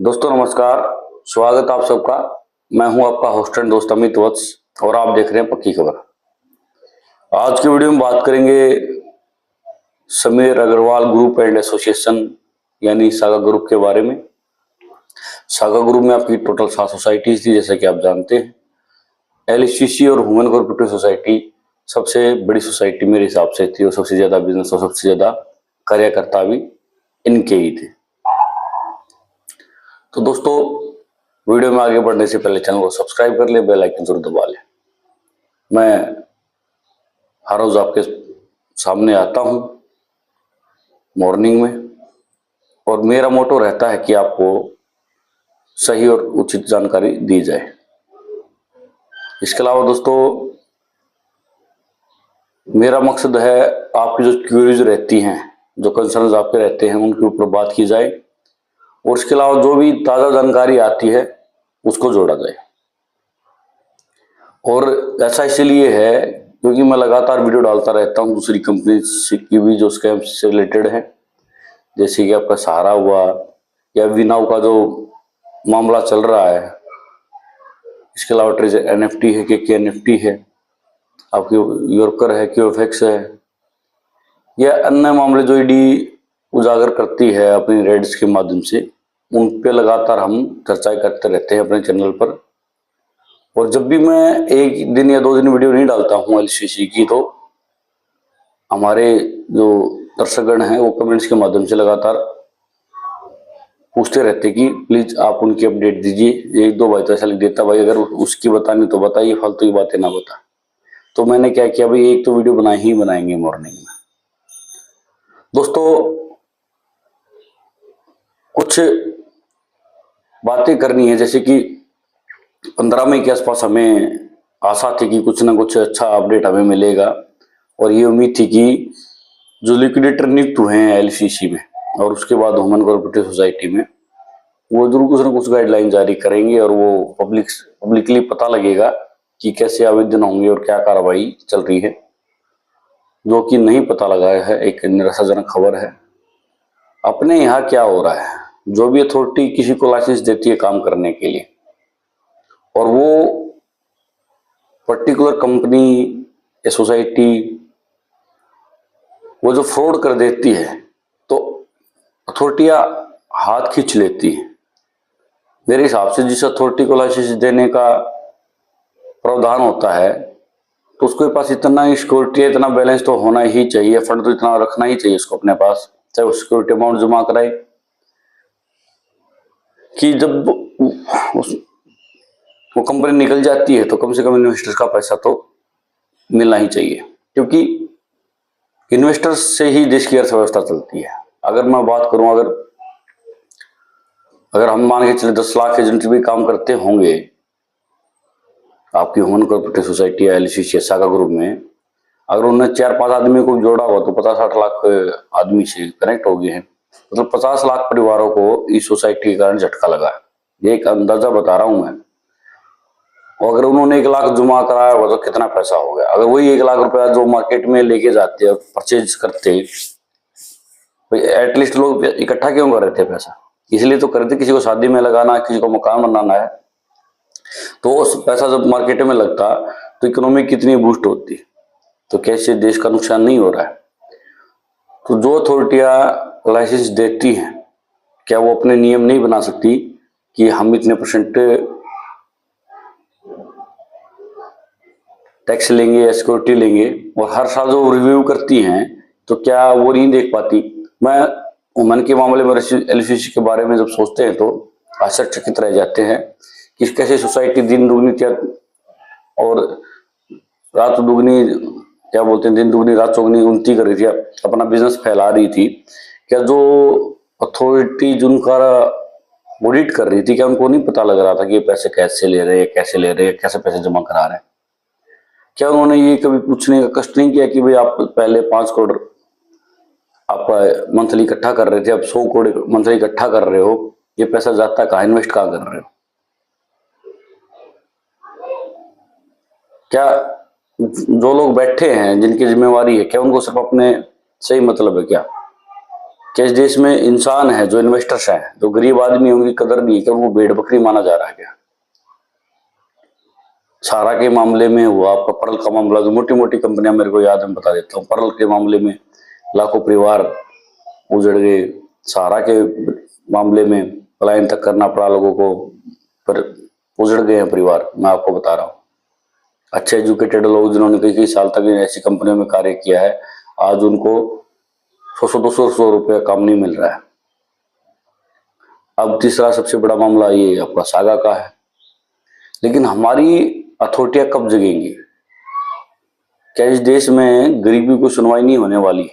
दोस्तों नमस्कार। स्वागत आप सबका। मैं हूं आपका होस्ट एंड दोस्त अमित वत्स और आप देख रहे हैं पक्की खबर। आज की वीडियो में बात करेंगे Sameer Agarwal group and association यानी सागा ग्रुप के बारे में। सागा ग्रुप में आपकी टोटल 7 सोसाइटीज थी, जैसा कि आप जानते हैं। एलसीसी और ह्यूमन कोऑपरेटिव सोसाइटी सबसे बड़ी सोसाइटी मेरे हिसाब से थी और सबसे ज्यादा बिजनेस और सबसे ज्यादा कार्यकर्ता भी इनके ही थे। तो दोस्तों, वीडियो में आगे बढ़ने से पहले चैनल को सब्सक्राइब कर ले, बेल आइकन जरूर दबा ले। मैं हर रोज आपके सामने आता हूं मॉर्निंग में और मेरा मोटो रहता है कि आपको सही और उचित जानकारी दी जाए। इसके अलावा दोस्तों, मेरा मकसद है आपकी जो क्यूरीज रहती हैं, जो कंसर्न्स आपके रहते हैं, उनके ऊपर बात की जाए और इसके अलावा जो भी ताज़ा जानकारी आती है उसको जोड़ा जाए। और ऐसा इसलिए है क्योंकि मैं लगातार वीडियो डालता रहता हूं दूसरी कंपनी की भी जो स्कैम से रिलेटेड है, जैसे कि आपका सहारा हुआ या विनाव का जो मामला चल रहा है। इसके अलावा ट्रेजर एनएफटी है, के एनएफटी है, आपकी योरकर है, क्यूएफएक्स है, या अन्य मामले जो ईडी उजागर करती है अपनी रेड्स के माध्यम से, उन पे लगातार हम चर्चा करते रहते हैं अपने चैनल पर। और जब भी मैं एक दिन या 2 दिन वीडियो नहीं डालता हूं एलसीसी की, तो हमारे जो दर्शकगण हैं वो कमेंट्स के माध्यम से लगातार पूछते रहते कि प्लीज आप उनकी अपडेट दीजिए। 1-2 भाई तो ऐसा लिख देता, भाई अगर उसकी बतानी तो बताइए, फालतू की बातें ना बता। तो मैंने क्या किया, भाई एक तो वीडियो बनाएंगे मॉर्निंग में। दोस्तों, कुछ बातें करनी है, जैसे कि 15 मई के आसपास हमें आशा थी कि कुछ ना कुछ अच्छा अपडेट हमें मिलेगा और ये उम्मीद थी कि जो लिक्विडेटर नियुक्त हुए हैं एलसीसी में और उसके बाद ह्यूमन कोऑपरेटिव सोसाइटी में, वो जरूर कुछ ना कुछ गाइडलाइन जारी करेंगे और वो पब्लिकली पता लगेगा कि कैसे आवेदन होंगे और क्या कार्रवाई चल रही है, जो कि नहीं पता लगा है। एक निराशाजनक खबर है। अपने यहाँ क्या हो रहा है, जो भी अथॉरिटी किसी को लाइसेंस देती है काम करने के लिए और वो पर्टिकुलर कंपनी या सोसाइटी वो जो फ्रॉड कर देती है, तो अथॉरिटियां हाथ खींच लेती है। मेरे हिसाब से जिस अथॉरिटी को लाइसेंस देने का प्रावधान होता है, तो उसके पास इतना सिक्योरिटी, इतना बैलेंस तो होना ही चाहिए, फंड तो इतना रखना ही चाहिए उसको अपने पास, चाहे वो सिक्योरिटी अमाउंट जमा कराए, कि जब वो कंपनी निकल जाती है तो कम से कम इन्वेस्टर्स का पैसा तो मिलना ही चाहिए, क्योंकि इन्वेस्टर्स से ही देश की अर्थव्यवस्था चलती है। अगर मैं बात करूं, अगर हम मान के चले 10 लाख एजेंट भी काम करते होंगे आपकी ह्यूमन कोऑपरेटिव सोसाइटी या एलसीसी सागा ग्रुप में, अगर उन्होंने 4-5 आदमी को जोड़ा हुआ तो 50-60 लाख आदमी से कनेक्ट हो गए हैं। मतलब 50 लाख परिवारों को इस सोसाइटी के कारण झटका लगा है। ये एक अंदाजा बता रहा हूं मैं। और अगर उन्होंने 1 लाख जमा कराया हुआ तो कितना पैसा हो गया। अगर वही 1 लाख रुपया जो मार्केट में लेके जाते और परचेज करते, एटलीस्ट लोग इकट्ठा क्यों कर रहे थे पैसा? इसलिए तो करते किसी को शादी में लगाना, किसी को मकान बनाना है। तो उस पैसा जब मार्केट में लगता तो इकोनॉमी कितनी बूस्ट होती, तो कैसे देश का नुकसान नहीं हो रहा है। तो जो अथॉरिटियां लाइसेंस देती हैं, क्या वो अपने नियम नहीं बना सकती कि हम इतने % टैक्स लेंगे या सिक्योरिटी लेंगे? और हर साल जो रिव्यू करती हैं, तो क्या वो नहीं देख पाती? मैं ह्यूमन के मामले में एलसीसी के बारे में जब सोचते हैं तो आश्चर्यचकित रह जाते हैं कि कैसे सोसाइटी दिन दुगनी और रात दुगनी, क्या बोलते हैं, दिन दुगनी रात चौगनी उन्नति कर रही थी, अपना बिजनेस फैला रही थी। क्या जो अथॉरिटी जिनका ऑडिट कर रही थी, क्या उनको नहीं पता लग रहा था कि ये पैसे कैसे ले रहे हैं, कैसे पैसे जमा करा रहे हैं? क्या उन्होंने ये कभी पूछने का कष्ट नहीं किया कि भाई आप पहले 5 करोड़ आप मंथली इकट्ठा कर रहे थे, अब 100 करोड़ मंथली इकट्ठा कर रहे हो, ये पैसा जाता कहाँ, इन्वेस्ट कहाँ कर रहे हो? क्या जो लोग बैठे हैं, जिनकी जिम्मेवारी है, क्या उनको सिर्फ अपने सही मतलब है क्या? कि इस देश में इंसान है, जो इन्वेस्टर्स हैं, जो गरीब आदमी उनकी कदर नहीं है, कि उनको भेड़ बकरी माना जा रहा है क्या? सारा के मामले में हुआ, आपका परल का मामला, जो मोटी मोटी कंपनियां मेरे को याद है, मैं बता देता हूँ। परल के मामले में लाखों परिवार उजड़ गए, सारा के मामले में पलायन तक करना पड़ा लोगों को, पर उजड़ गए हैं परिवार, मैं आपको बता रहा हूँ। अच्छे एजुकेटेड लोग जिन्होंने कई कई साल तक ऐसी कंपनियों में कार्य किया है, आज उनको 100-200 रुपया काम नहीं मिल रहा है। अब तीसरा सबसे बड़ा मामला ये आपका सागा का है। लेकिन हमारी अथॉरिटियां कब जगेंगी? क्या इस देश में गरीबी को सुनवाई नहीं होने वाली?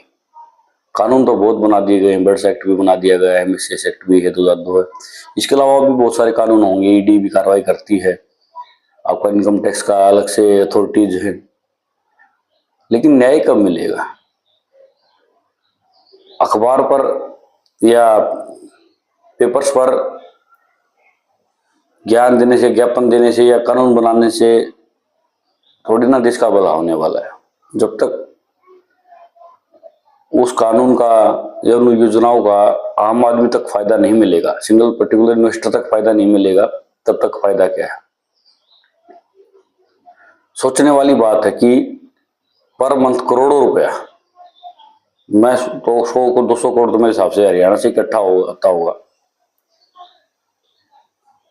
कानून तो बहुत बना दिए गए हैं, बर्ड्स एक्ट भी बना दिया गया है, एमएसएस एक्ट भी है 2002 है। इसके अलावा भी बहुत सारे कानून होंगे, ईडी भी कार्रवाई करती है, आपका इनकम टैक्स का अलग से अथॉरिटीज है। लेकिन न्याय कब मिलेगा? अखबार पर या पेपर्स पर ज्ञान देने से, ज्ञापन देने से या कानून बनाने से थोड़ी ना देश का भला होने वाला है। जब तक उस कानून का या उन योजनाओं का आम आदमी तक फायदा नहीं मिलेगा, सिंगल पर्टिकुलर इन्वेस्टर तक फायदा नहीं मिलेगा, तब तक फायदा क्या है? सोचने वाली बात है कि पर मंथ करोड़ों रुपया, मैं तो 100 को 200 करोड़ तो मेरे हिसाब से हरियाणा से इकट्ठा होगा,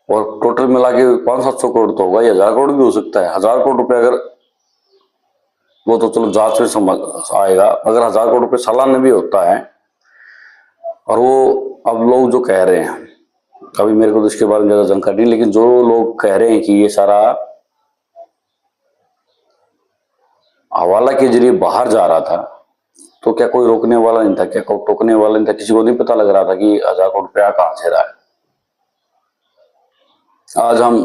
और टोटल मिला के 500-700 करोड़ तो होगा, या 1000 करोड़ भी हो सकता है। 1000 करोड़ रुपए अगर, वो तो चलो जांच में समझ आएगा, अगर 1000 करोड़ रुपए सालाना भी होता है, और वो अब लोग जो कह रहे हैं, अभी मेरे को तो इसके बारे में ज्यादा जानकारी नहीं, लेकिन जो लोग कह रहे हैं कि ये सारा हवाला के जरिए बाहर जा रहा था, तो क्या कोई रोकने वाला नहीं था? क्या कोई टोकने वाला नहीं था? किसी को नहीं पता लग रहा था कि 1000 करोड़ रुपया कहां से रहा है? आज हम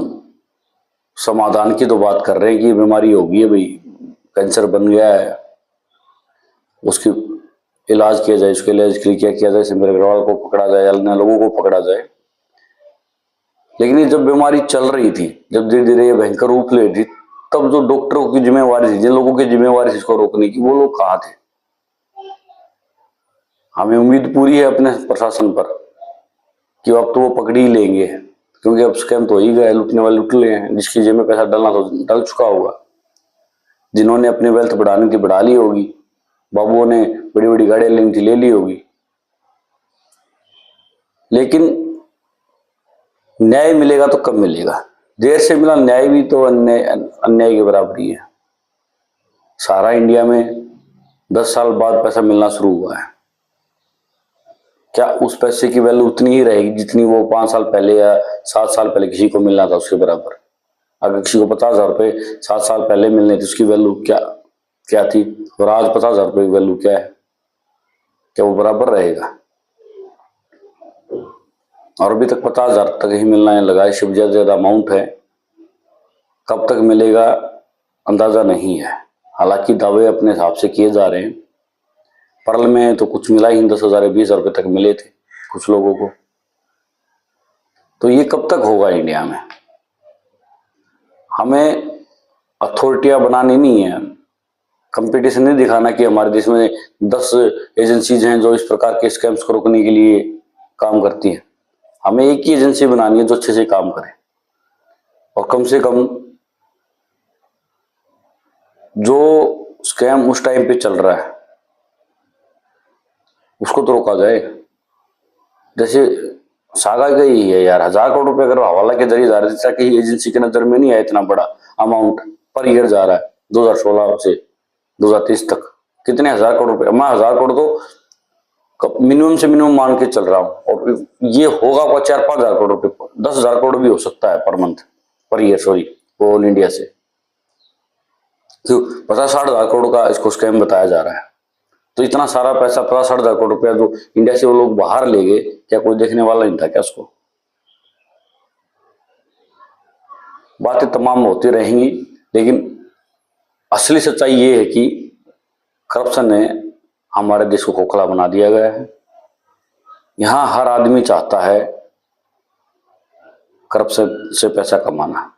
समाधान की तो बात कर रहे हैं कि बीमारी होगी है भाई, कैंसर बन गया है, उसकी इलाज किया जाए, उसके इलाज के लिए क्या किया जाए, मेरे घर वालों को पकड़ा जाए, अन्य लोगों को पकड़ा जाए। लेकिन ये जब बीमारी चल रही थी, जब धीरे धीरे ये भयंकर रूप ले रही थी, तब जो डॉक्टरों की जिम्मेवारी थी, जिन लोगों की जिम्मेवारी थी इसको रोकने की, वो लोग कहाँ थे? हमें उम्मीद पूरी है अपने प्रशासन पर कि अब तो वो पकड़ ही लेंगे, क्योंकि अब स्कैम तो हो ही गया, लूटने वाले लूट लिए हैं, जिसकी जेब में पैसा डालना तो डल चुका होगा। जिन्होंने अपनी वेल्थ बढ़ाने की बढ़ा ली होगी, बाबुओं ने बड़ी बड़ी गाड़ियां लेनी थी ले ली होगी। लेकिन न्याय मिलेगा तो कब मिलेगा? देर से मिला न्याय भी तो अन्याय के बराबर ही है। सारा इंडिया में 10 साल बाद पैसा मिलना शुरू हुआ है। क्या उस पैसे की वैल्यू उतनी ही रहेगी जितनी वो 5 साल पहले या 7 साल पहले किसी को मिलना था उसके बराबर? अगर किसी को 50,000 रुपए 7 साल पहले मिलने थे, उसकी वैल्यू क्या थी, और आज 50,000 रुपए की वैल्यू क्या है? क्या वो बराबर रहेगा? और अभी तक 50,000 तक ही मिलना है लगा है, शिव ज्यादा अमाउंट है। कब तक मिलेगा अंदाजा नहीं है। हालांकि दावे अपने हिसाब से किए जा रहे हैं। परल में तो कुछ मिला ही, 10,000 20,000 रुपए तक मिले थे कुछ लोगों को। तो ये कब तक होगा इंडिया में? हमें अथॉरिटियां बनानी नहीं है, कंपटीशन नहीं दिखाना कि हमारे देश में 10 एजेंसीज हैं जो इस प्रकार के स्कैम्स को रोकने के लिए काम करती हैं। हमें एक ही एजेंसी बनानी है जो अच्छे से काम करे, और कम से कम जो स्कैम उस टाइम पे चल रहा है उसको तो रोका जाए। जैसे सागा का ही है यार, 1000 करोड़ रुपए अगर हवाला के जरिए जा रहे थे, कि एजेंसी के नजर में नहीं आया इतना बड़ा अमाउंट पर ईयर जा रहा है 2016 से 2023 तक। कितने 1000 करोड़ रुपए? मैं 1000 करोड़ तो मिनिमम से मिनिमम मान के चल रहा हूँ, और ये होगा 4-5 हजार करोड़ रुपए, 10,000 करोड़ भी हो सकता है per month, per year, sorry, all India से। क्यों 50-60 हजार करोड़ का इसको स्कैम बताया जा रहा है? तो इतना सारा पैसा 50-60 हजार करोड़ रुपया जो इंडिया से वो लोग बाहर ले गए, क्या कोई देखने वाला नहीं था क्या उसको? बातें तमाम होती रहेंगी, लेकिन असली सच्चाई ये है कि करप्शन ने हमारे देश को खोखला बना दिया गया है। यहां हर आदमी चाहता है करप्शन से पैसा कमाना।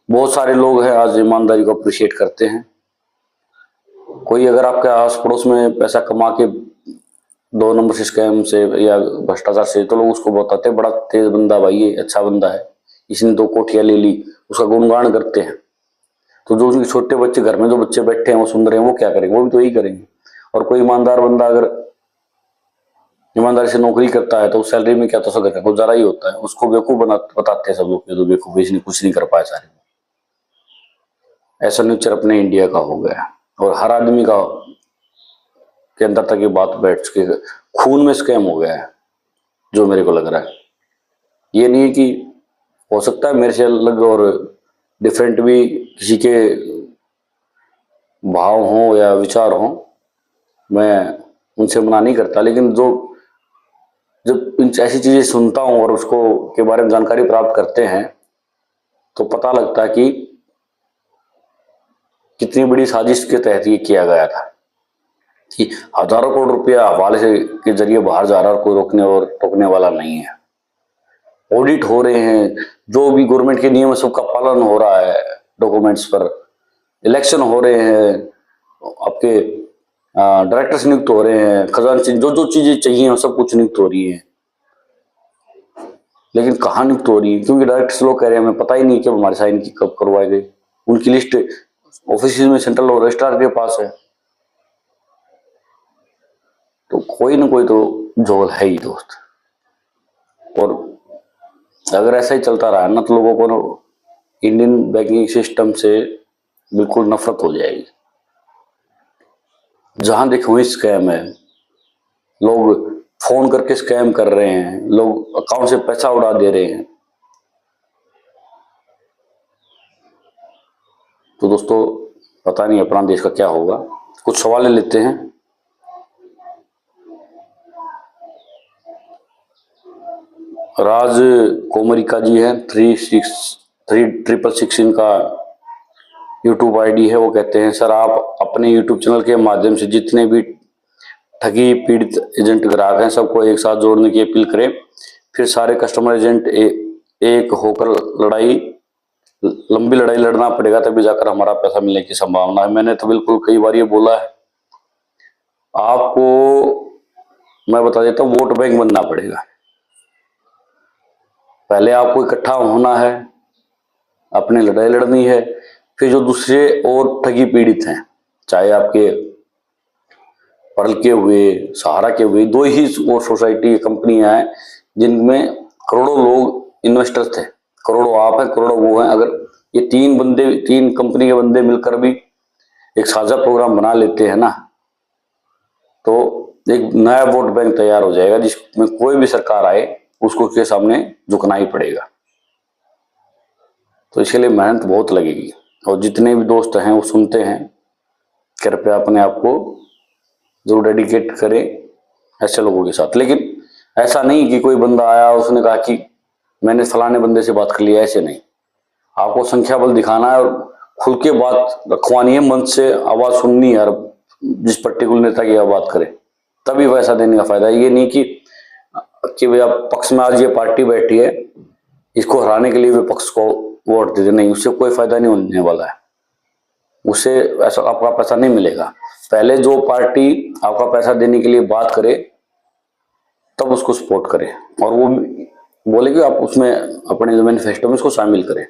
बहुत सारे लोग हैं आज ईमानदारी को अप्रिशिएट करते हैं। कोई अगर आपके आस पड़ोस में पैसा कमा के 2 नंबर से स्कैम से या भ्रष्टाचार से, तो लोग उसको बताते हैं बड़ा तेज बंदा भाई, ये अच्छा बंदा है, इसने 2 कोठियां ले ली, उसका गुणगान करते हैं। तो जो उनके छोटे बच्चे घर में जो बच्चे बैठे हैं वो सुन रहे हैं, वो क्या करेंगे? वो भी तो यही करेंगे। और कोई ईमानदार बंदा अगर ईमानदारी से नौकरी करता है तो उस सैलरी में क्या तो सब गुजारा ही होता है। उसको बेवकूफ बताते हैं सब लोग, तो बेवकूफ, इसने कुछ नहीं कर पाया सारे। ऐसा नेचर अपने इंडिया का हो गया और हर आदमी का के अंदर तक ये बात बैठ चुकी है, खून में स्कैम हो गया है जो मेरे को लग रहा है। ये नहीं है कि हो सकता है मेरे से अलग और डिफरेंट भी किसी के भाव हों या विचार हों, मैं उनसे मना नहीं करता, लेकिन जो जब इन ऐसी चीजें सुनता हूं और उसको के बारे में जानकारी प्राप्त करते हैं तो पता लगता है कि कितनी बड़ी साजिश के तहत ये किया गया था कि हजारों करोड़ रुपया हवाले से के जरिए बाहर जा रहा है और कोई रोकने और टोकने वाला नहीं है। ऑडिट हो रहे हैं, जो भी गवर्नमेंट के नियम है सबका पालन हो रहा है डॉक्यूमेंट्स पर, इलेक्शन हो रहे हैं, आपके डायरेक्टर्स नियुक्त हो रहे हैं, खजांची, जो जो चीजें चाहिए वो सब कुछ नियुक्त हो रही है। लेकिन कहाँ नियुक्त हो रही है? क्योंकि डायरेक्टर्स लोग कह रहे हैं हमें पता ही नहीं कि हमारे साइन की कब करवाई गई। उनकी लिस्ट ऑफिस में सेंट्रल रजिस्ट्रार के पास है। तो कोई ना कोई तो जोल है ही दोस्त। और अगर ऐसा ही चलता रहा ना तो लोगों को इंडियन बैंकिंग सिस्टम से बिल्कुल नफरत हो जाएगी। जहां देखो वही स्कैम है, लोग फोन करके स्कैम कर रहे हैं, लोग अकाउंट से पैसा उड़ा दे रहे हैं। तो दोस्तों पता नहीं अपना देश का क्या होगा। कुछ सवाल ले लेते हैं। राज कोमरिका जी है, 3636 इनका यूट्यूब आईडी है। वो कहते हैं सर आप अपने यूट्यूब चैनल के माध्यम से जितने भी ठगी पीड़ित एजेंट ग्राहक हैं सबको एक साथ जोड़ने की अपील करें, फिर सारे कस्टमर एजेंट एक होकर लंबी लड़ाई लड़ना पड़ेगा, तभी जाकर हमारा पैसा मिलने की संभावना है। मैंने तो बिल्कुल कई बार ये बोला है। आपको मैं बता देता हूँ, वोट बैंक बनना पड़ेगा। पहले आपको इकट्ठा होना है, अपनी लड़ाई लड़नी है, फिर जो दूसरे और ठगी पीड़ित हैं, चाहे आपके पर्ल के हुए, सहारा के हुए, 2 ही वो सोसाइटी कंपनियां हैं जिनमें करोड़ों लोग इन्वेस्टर थे। करोड़ों आप हैं, करोड़ों वो हैं। अगर ये 3 कंपनी के बंदे मिलकर भी एक साझा प्रोग्राम बना लेते हैं ना, तो एक नया वोट बैंक तैयार हो जाएगा जिसमें कोई भी सरकार आए उसको के सामने झुकना ही पड़ेगा। तो इसके लिए मेहनत बहुत लगेगी। और जितने भी दोस्त हैं वो सुनते हैं, कृपया अपने आप को जरूर डेडिकेट करें ऐसे लोगों के साथ। लेकिन ऐसा नहीं कि कोई बंदा आया उसने कहा कि मैंने फलाने बंदे से बात कर लिया, ऐसे नहीं। आपको संख्या बल दिखाना है और खुल के बात रखवानी है, मंच से आवाज सुननी है और जिस पर्टिकुलर नेता की बात करे तभी पैसा देने का फायदा है। ये नहीं कि भाई आप पक्ष में आज ये पार्टी बैठी है, इसको हराने के लिए वे पक्ष को वोट दे दे, नहीं, उससे कोई फायदा नहीं होने वाला है। उससे ऐसा आपका पैसा नहीं मिलेगा। पहले जो पार्टी आपका पैसा देने के लिए बात करे तब उसको सपोर्ट करें और वो बोले कि आप उसमें अपने जो मैनिफेस्टो में उसको शामिल करें।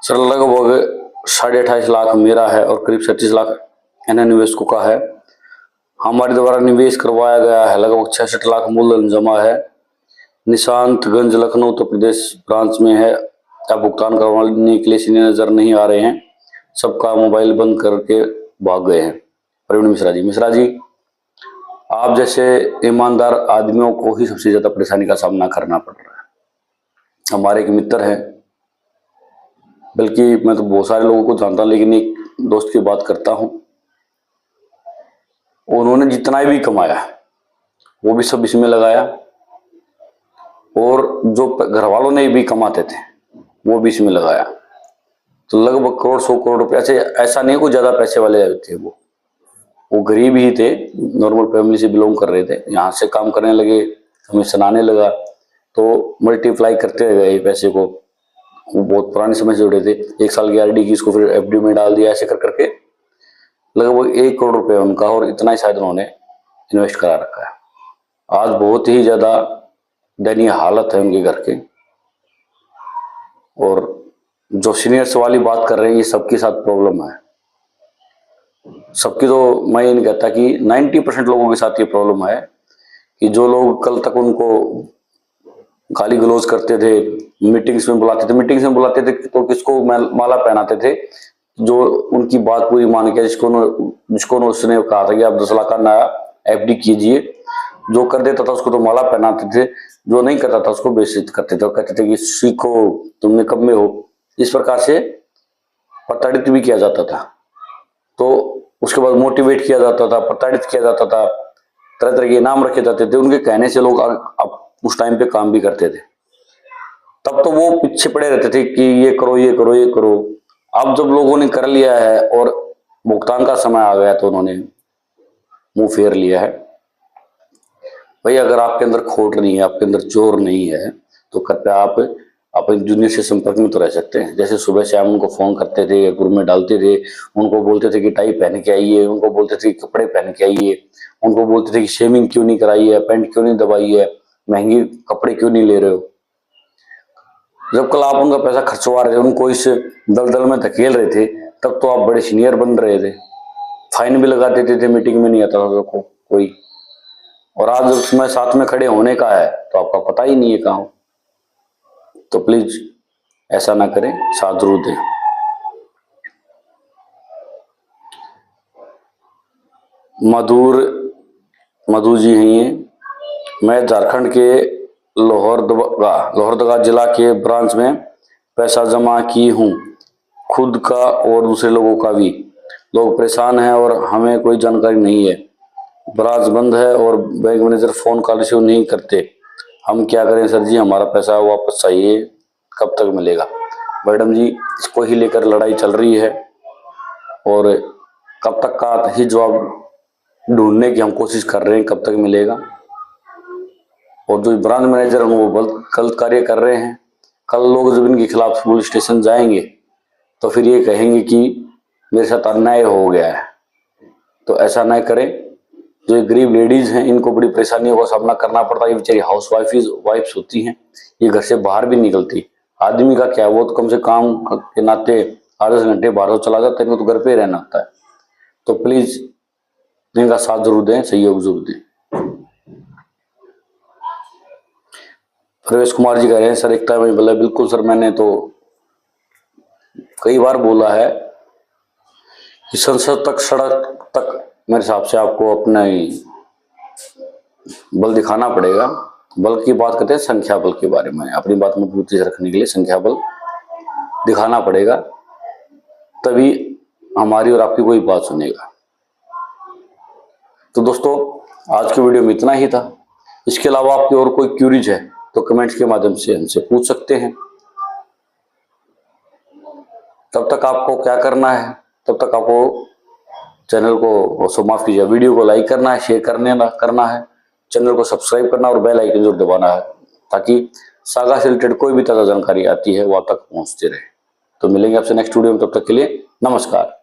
सर लगभग 28.5 लाख मेरा है और करीब 37 लाख अन्य निवेशकों का है। हमारे द्वारा निवेश करवाया गया है, लगभग 66 लाख मूलधन जमा है। निशांतगंज लखनऊ उत्तर प्रदेश ब्रांच में है। आप भुगतान करवाने के लिए सीनियर नजर नहीं आ रहे हैं, सबका मोबाइल बंद करके भाग गए हैं। प्रवीण मिश्रा जी, मिश्रा जी आप जैसे ईमानदार आदमियों को ही सबसे ज्यादा परेशानी का सामना करना पड़ रहा है। हमारे एक मित्र हैं, बल्कि मैं तो बहुत सारे लोगों को जानता हूं, लेकिन एक दोस्त की बात करता हूं, उन्होंने जितना भी कमाया वो भी सब इसमें लगाया और जो घर वालों ने भी कमाते थे वो भी इसमें लगाया। तो लगभग करोड़ 100 करोड़ रुपए से, ऐसा नहीं कोई ज्यादा पैसे वाले थे, वो गरीब ही थे, नॉर्मल फैमिली से बिलोंग कर रहे थे। यहाँ से काम करने लगे, हमें सुनाने लगा तो मल्टीप्लाई करते गए पैसे को। वो बहुत पुराने समय से जुड़े थे, 1 साल की आरडी की इसको फिर एफडी में डाल दिया, ऐसे कर करके लगभग 1 करोड़ रुपए उनका, और इतना ही शायद उन्होंने इन्वेस्ट करा रखा है। आज बहुत ही ज्यादा दयनीय हालत है उनके घर के। और जो सीनियर्स वाली बात कर रहे हैं, ये सबके साथ प्रॉब्लम है, सबकी। तो मैं ये नहीं कहता कि 90% लोगों के साथ ये प्रॉब्लम है कि जो लोग कल तक उनको गाली गलौज करते थे, मीटिंग्स में बुलाते थे तो किसको माला पहनाते थे, जो उनकी बात पूरी मान के, जिसको उसने कहा था कि आप 10 लाख का नया FD कीजिए, जो कर देता था उसको तो माला पहनाते थे, जो नहीं करता था उसको बेइज्जत करते थे और कहते थे कि सीखो, तुमने कब में हो। इस प्रकार से प्रताड़ित भी किया जाता था। तो उसके बाद मोटिवेट किया जाता था, प्रताड़ित किया जाता था, तरह तरह के इनाम रखे जाते थे। उनके कहने से लोग अब उस टाइम पे काम भी करते थे। तब तो वो पीछे पड़े रहते थे कि ये करो ये करो ये करो। अब जब लोगों ने कर लिया है और भुगतान का समय आ गया तो उन्होंने मुंह फेर लिया है। भाई अगर आपके अंदर खोट नहीं है, आपके अंदर चोर नहीं है, तो कृपया आप अपने जूनियर से संपर्क में तो रह सकते हैं। जैसे सुबह से हम उनको फोन करते थे, ग्रुप में डालते थे, उनको बोलते थे कि टाई पहन के आइए, उनको बोलते थे कि कपड़े पहन के आइए, उनको बोलते थे कि शेविंग क्यों नहीं कराई है, पैंट क्यों नहीं दबाई है, महंगे कपड़े क्यों नहीं ले रहे हो। जब कल आप उनका पैसा खर्चवा रहे थे, उनको इस दलदल में धकेल रहे थे, तब तो आप बड़े सीनियर बन रहे थे, फाइन भी लगा देते थे, मीटिंग में नहीं आता था तो कोई। और आज उसमें साथ में खड़े होने का है तो आपका पता ही नहीं है कहाँ हो। तो प्लीज ऐसा ना करें, साथ जरूर दें। मधु जी हैं ये। मैं झारखंड के लोहरदगा जिला के ब्रांच में पैसा जमा की हूँ, खुद का और दूसरे लोगों का भी। लोग परेशान हैं और हमें कोई जानकारी नहीं है। ब्रांच बंद है और bank manager phone call receive नहीं करते। हम क्या करें सर जी, हमारा पैसा वापस चाहिए, कब तक मिलेगा? मैडम जी, इसको ही लेकर लड़ाई चल रही है और कब तक का ही जवाब ढूंढने की हम कोशिश कर रहे हैं, कब तक मिलेगा। और जो ब्रांच मैनेजर हैं वो गलत कार्य कर रहे हैं। कल लोग जब इनके खिलाफ पुलिस स्टेशन जाएंगे तो फिर ये कहेंगे कि मेरे साथ अन्याय हो गया है। तो ऐसा ना करें। जो गरीब लेडीज हैं इनको बड़ी परेशानियों का सामना करना पड़ता है। ये बेचारी हाउस वाइफ्स होती हैं, ये घर से बाहर भी निकलती। आदमी का क्या, वो तो कम से काम के नाते 8-10 घंटे बाहर चला जाता है, इनको तो घर पे रहना होता है। तो प्लीज इनका साथ जरूर दें, सहयोग जरूर दें। प्रवेश कुमार जी कह रहे हैं सर एकता में बोला, बिल्कुल सर, मैंने तो कई बार बोला है कि संसद तक, सड़क तक मेरे हिसाब से आपको अपना ही बल दिखाना पड़ेगा। बल की बात करते हैं, संख्या बल के बारे में अपनी बात मजबूती से रखने के लिए संख्या बल दिखाना पड़ेगा, तभी हमारी और आपकी कोई बात सुनेगा। तो दोस्तों आज की वीडियो में इतना ही था। इसके अलावा आपकी और कोई क्यूरीज है तो कमेंट्स के माध्यम से हमसे पूछ सकते हैं। तब तक आपको क्या करना है, तब तक आपको चैनल को माफ कीजिए, वीडियो को लाइक करना है, शेयर करना है, चैनल को सब्सक्राइब करना और बेल आइकन जरूर दबाना है, ताकि सागा से रिलेटेड कोई भी ताज़ा जानकारी आती है वो आप तक पहुंचती रहे। तो मिलेंगे आपसे नेक्स्ट वीडियो में, तब तक के लिए नमस्कार।